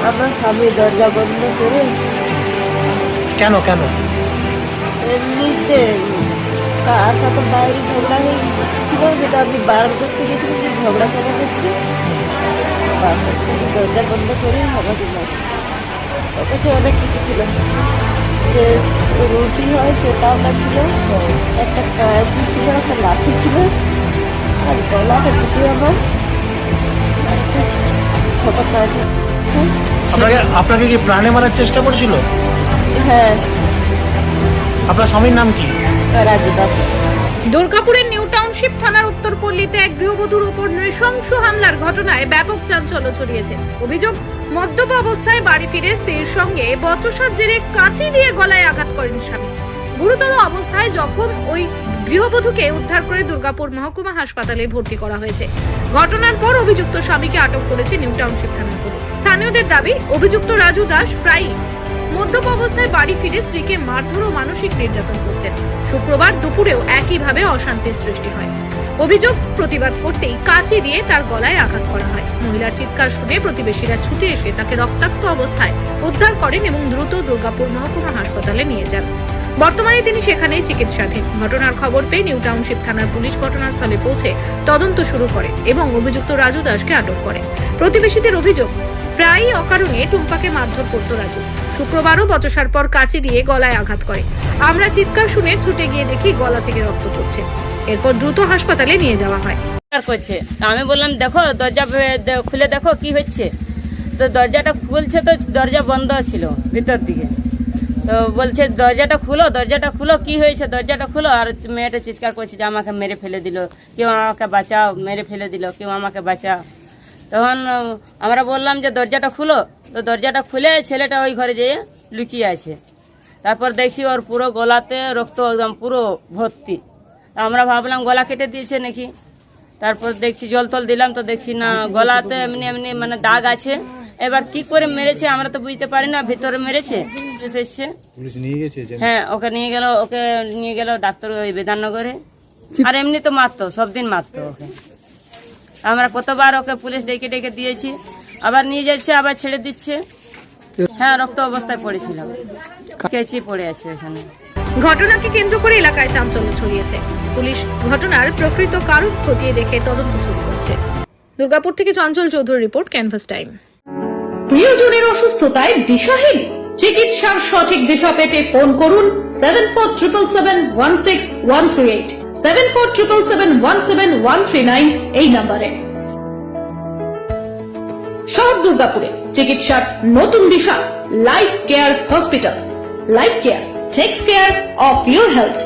আমার স্বামী দরজা বন্ধ করে কেন কেন? এমনিতে কার সাথে বাইরে ঝগড়া হয়েছিল, সেটা আমি বারণ করতে গেছিলাম যে ঝগড়া করা হচ্ছে, বাসার থেকে দরজা বন্ধ করে আমাকে মারছে। ওর কাছে অনেক কিছু ছিল, যে রুটি হয় সেটাও না ছিল, একটা কাঁচি ছিল, একটা লাঠি ছিল, আর গলাটা দুটি আমার ছোট কাঁচি। আপনাকে কি প্রাণে মারার চেষ্টা করেছিল? হ্যাঁ। আপনার স্বামীর নাম কি? রাজু দাস। দুর্গাপুরের নিউ টাউনশিপ থানার উত্তরপল্লীতে এক গৃহবধূর উপর নৃশংস হামলার ঘটনায় ব্যাপক চাঞ্চল্য ছড়িয়েছে। অভিযোগ, মদ্যপ অবস্থায় বাড়ি ফিরে স্ত্রীর সঙ্গে বচসার জেরে কাঁচি দিয়ে গলায় আঘাত করেন স্বামী। গুরুতর অবস্থায় জখম ওই গৃহবধূকে উদ্ধার করে দুর্গাপুর মহকুমা হাসপাতালে ভর্তি করা হয়েছে। ঘটনার পর অভিযুক্ত স্বামীকে আটক করেছে নিউ টাউনশিপ থানার পুলিশ। স্থানীয়দের দাবি, অভিযুক্ত রাজু দাস প্রায়ই মদ্যপ অবস্থায় বাড়ি ফিরে স্ত্রীকে মারধর ও মানসিক নির্যাতন করতেন। শুক্রবার দুপুরেও একইভাবে অশান্তির সৃষ্টি হয়। অভিযোগ, প্রতিবাদ করতেই কাঁচি দিয়ে তার গলায় আঘাত করা হয়। মহিলার চিৎকার শুনে প্রতিবেশীরা ছুটে এসে তাকে রক্তাক্ত অবস্থায় উদ্ধার করেন এবং দ্রুত দুর্গাপুর মহকুমা হাসপাতালে নিয়ে যান। বর্তমানে তিনি সেখানেই চিকিৎসাধীন। ঘটনার খবর পেয়ে নিউ টাউনশিপ থানার পুলিশ ঘটনাস্থলে পৌঁছে তদন্ত শুরু করে এবং অভিযুক্ত রাজু দাসকে আটক করে। প্রতিবেশীদের অভিযোগ, প্রায়ই অকারণে টুম্পাকে মারধর করত রাজু। শুক্রবারও বচসার পর কাঁচি দিয়ে গলায় আঘাত করে। আমরা চিৎকার শুনে ছুটে গিয়ে দেখি গলা থেকে রক্ত পড়ছে। এরপর দ্রুত হাসপাতালে নিয়ে যাওয়া হয়। করছে আমি বললাম, দেখো দরজা খুলে দেখো কি হচ্ছে। তো দরজাটা খুলছে, তো দরজা বন্ধ ছিল ভিতর দিকে। তো বলছে দরজাটা খুলো, কি হয়েছে দরজাটা খুলো। আর মেয়েটা চিৎকার করছে যে আমাকে মেরে ফেলে দিল, কেউ আমাকে বাঁচাও, মেরে ফেলে দিল, কেউ আমাকে বাঁচাও। তখন আমরা বললাম যে দরজাটা খুলো। তো দরজাটা খুলে ছেলেটা ওই ঘরে যেয়ে লুকিয়ে আছে। তারপর দেখছি ওর পুরো গলাতে রক্ত একদম পুরো ভর্তি। আমরা ভাবলাম গলা কেটে দিয়েছে নাকি। তারপর দেখছি জল টল দিলাম, তো দেখছি না, গলাতে এমনি এমনি মানে দাগ আছে। এবার কি করে মেরেছে আমরা তো বুঝতে পারি না, ভিতরে মেরেছে। পুলিশ এসছে, হ্যাঁ ওকে নিয়ে গেল ডাক্তার ওই বিধাননগরে। আর এমনি তো মারতো, সব দিন মারতো ওকে। আমরা কতবার ওকে পুলিশ ডেকে ডেকে দিয়েছি, আবার নিয়ে যাচ্ছে, আবার ছেড়ে দিচ্ছে। হ্যাঁ, রক্ত অবস্থায় পড়েছিল, কেচি পড়ে আছে এখানে। ঘটনাকে কেন্দ্র করে এলাকায় চাঞ্চল্য ছড়িয়েছে। পুলিশ ঘটনার প্রকৃত কারণ খতিয়ে দেখে তদন্ত শুরু করেছে। দুর্গাপুর থেকে চঞ্চল চৌধুরীর রিপোর্ট, ক্যানভাস টাইম। প্রিয়জনের অসুস্থতায় দিশাহীন, চিকিৎসার সঠিক দিশা পেতে ফোন করুন 7477716138, 7477717139 এই নম্বরে। শহর দুর্গাপুরে চিকিৎসার নতুন দিশা, life care hospital. Life care takes care of your health.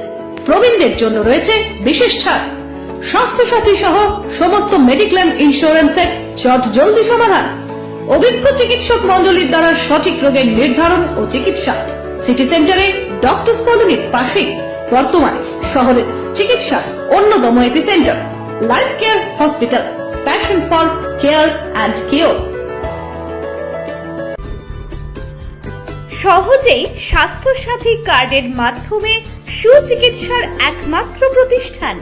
প্রবীণদের জন্য রয়েছে বিশেষ ছাড়। স্বাস্থ্য সাথী সহ সমস্ত মেডিক্লেম ইন্স্যুরেন্সের চট জলদি সমাধান। অভিজ্ঞ চিকিৎসক মন্ডলীর দ্বারা সঠিক রোগের নির্ধারণ ও চিকিৎসা। সিটি সেন্টারে ডক্টরস কলোনির পাশেই বর্তমানে শহরের চিকিৎসার অন্যতম epicentre life care hospital, passion for care and cure. সহজেই স্বাস্থ্যসাথী কার্ডের মাধ্যমে সুচিকিৎসার একমাত্র প্রতিষ্ঠান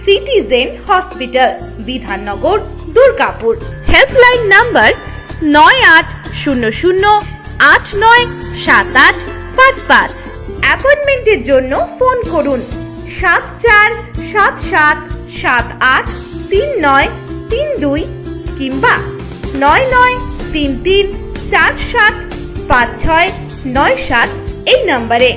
citizen hospital, Bidhannagar, Durgapur. Helpline number 9800897855। অ্যাপয়েন্টমেন্টের জন্য ফোন করুন 7477783932 কিংবা 9933475697 এই নম্বরে।